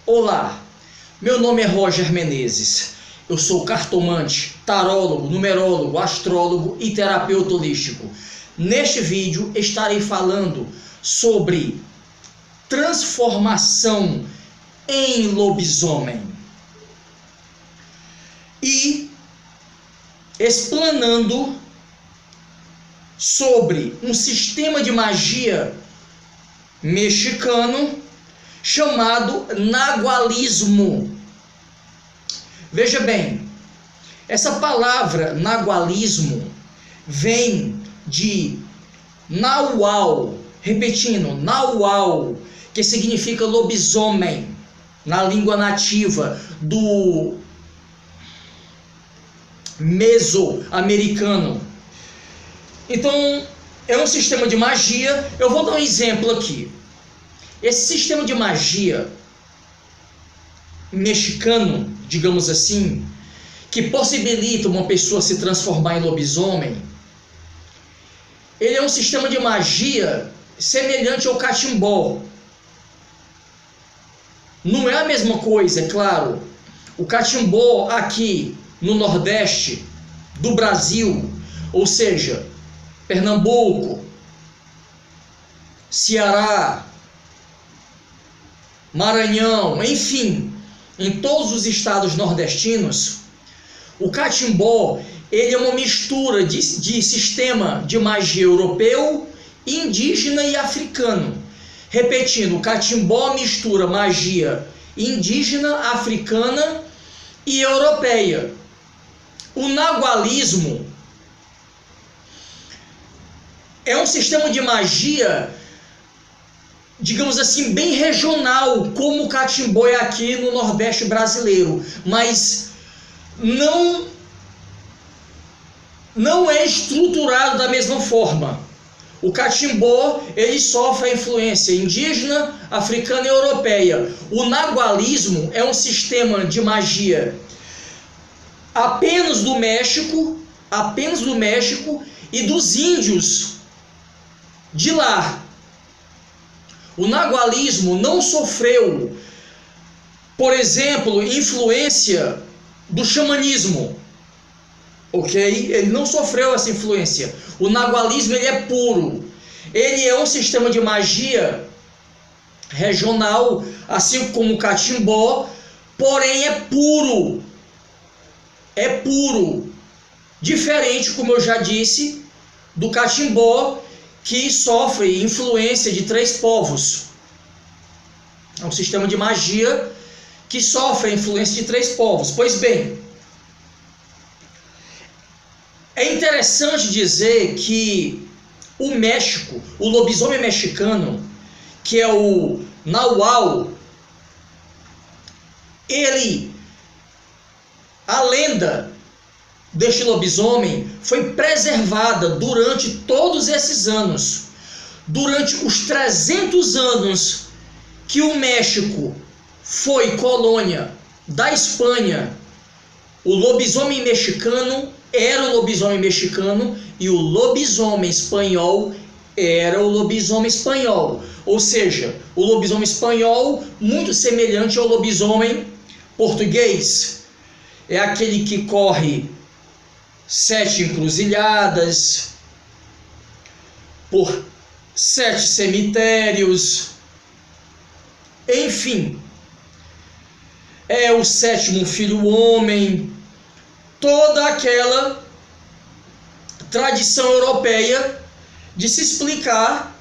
Olá, meu nome é Roger Menezes. Eu sou cartomante, tarólogo, numerólogo, astrólogo e terapeuta holístico. Neste vídeo estarei falando sobre transformação em lobisomem e explanando sobre um sistema de magia mexicano chamado nagualismo. Veja bem, essa palavra nagualismo vem de Nahual, repetindo, Nahual, que significa lobisomem, na língua nativa do mesoamericano. Então, é um sistema de magia. Eu vou dar um exemplo aqui. Esse sistema de magia mexicano, digamos assim, que possibilita uma pessoa se transformar em lobisomem, ele é um sistema de magia semelhante ao catimbó. Não é a mesma coisa, é claro. O catimbó aqui no Nordeste do Brasil, ou seja, Pernambuco, Ceará, Maranhão, enfim, em todos os estados nordestinos, o catimbó ele é uma mistura de sistema de magia europeu, indígena e africano. Repetindo, o catimbó mistura magia indígena, africana e europeia. O nagualismo é um sistema de magia, digamos assim, bem regional, como o catimbó é aqui no Nordeste brasileiro, mas não é estruturado da mesma forma. O catimbó, ele sofre a influência indígena, africana e europeia. O nagualismo é um sistema de magia apenas do México e dos índios de lá. O nagualismo não sofreu, por exemplo, influência do xamanismo, ok? Ele não sofreu essa influência. O nagualismo ele é puro. Ele é um sistema de magia regional, assim como o catimbó, porém é puro. É puro. Diferente, como eu já disse, do catimbó, que sofre influência de três povos. É um sistema de magia que sofre a influência de três povos. Pois bem, é interessante dizer que o México, o lobisomem mexicano, que é o Nahual, a lenda deste lobisomem foi preservada durante todos esses anos. Durante os 300 anos que o México foi colônia da Espanha, o lobisomem mexicano era o lobisomem mexicano e o lobisomem espanhol era o lobisomem espanhol. Ou seja, o lobisomem espanhol muito semelhante ao lobisomem português. É aquele que corre 7 encruzilhadas, por 7 cemitérios, enfim, é o 7º filho homem, toda aquela tradição europeia de se explicar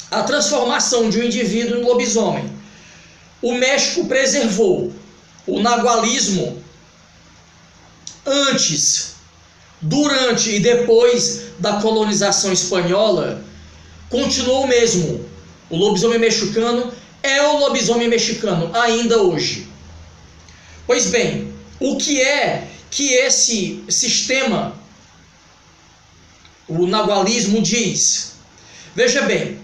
a transformação de um indivíduo em lobisomem. O México preservou o nagualismo antes, durante e depois da colonização espanhola, continuou o mesmo. O lobisomem mexicano é o lobisomem mexicano ainda hoje. Pois bem, o que é que esse sistema, o nagualismo, diz? Veja bem,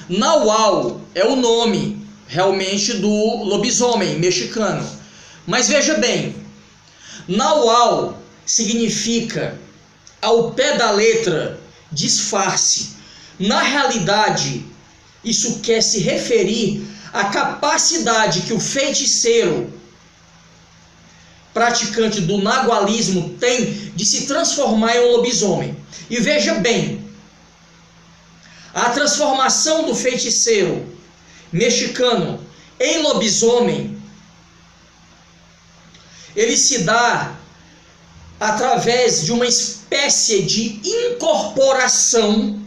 Nahual é o nome realmente do lobisomem mexicano. Mas veja bem, Nahual significa, ao pé da letra, disfarce. Na realidade, isso quer se referir a capacidade que o feiticeiro praticante do nagualismo tem de se transformar em um lobisomem. E veja bem, a transformação do feiticeiro mexicano em lobisomem, ele se dá através de uma espécie de incorporação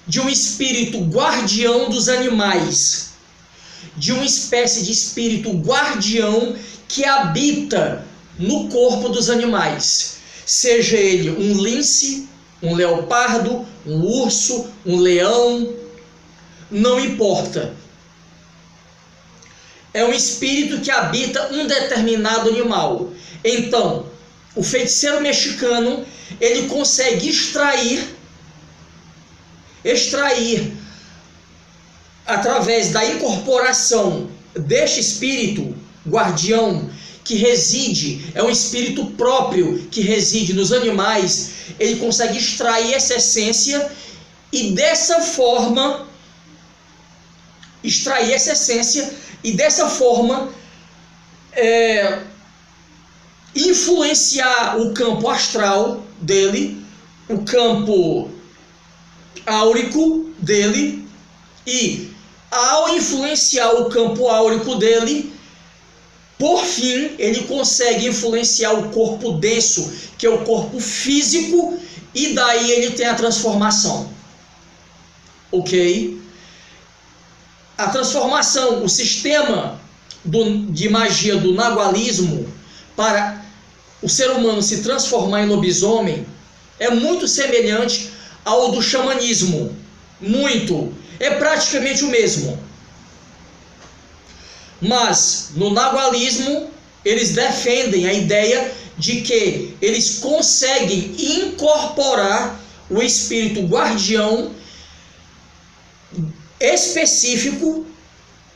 de um espírito guardião dos animais, de uma espécie de espírito guardião que habita no corpo dos animais, seja ele um lince, um leopardo, um urso, um leão, não importa. É um espírito que habita um determinado animal. Então, o feiticeiro mexicano, ele consegue extrair através da incorporação deste espírito guardião que reside, é um espírito próprio que reside nos animais, ele consegue extrair essa essência e dessa forma influenciar o campo astral dele, o campo áurico dele, e ao influenciar o campo áurico dele, por fim, ele consegue influenciar o corpo denso, que é o corpo físico, e daí ele tem a transformação. Ok? A transformação, o sistema de magia do nagualismo para o ser humano se transformar em lobisomem é muito semelhante ao do xamanismo. Muito. É praticamente o mesmo. Mas no nagualismo eles defendem a ideia de que eles conseguem incorporar o espírito guardião específico,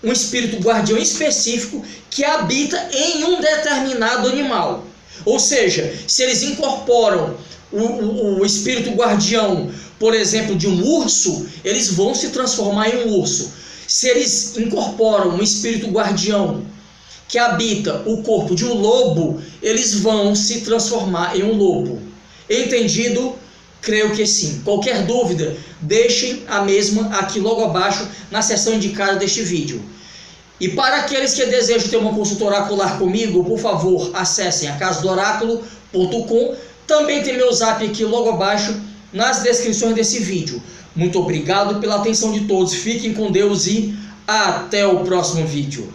um espírito guardião específico que habita em um determinado animal. Ou seja, se eles incorporam o espírito guardião, por exemplo, de um urso, eles vão se transformar em um urso. Se eles incorporam um espírito guardião que habita o corpo de um lobo, eles vão se transformar em um lobo. Entendido? Creio que sim. Qualquer dúvida, deixem a mesma aqui logo abaixo na seção indicada deste vídeo. E para aqueles que desejam ter uma consulta oracular comigo, por favor, acessem acasadoraculo.com. Também tem meu zap aqui logo abaixo nas descrições desse vídeo. Muito obrigado pela atenção de todos. Fiquem com Deus e até o próximo vídeo.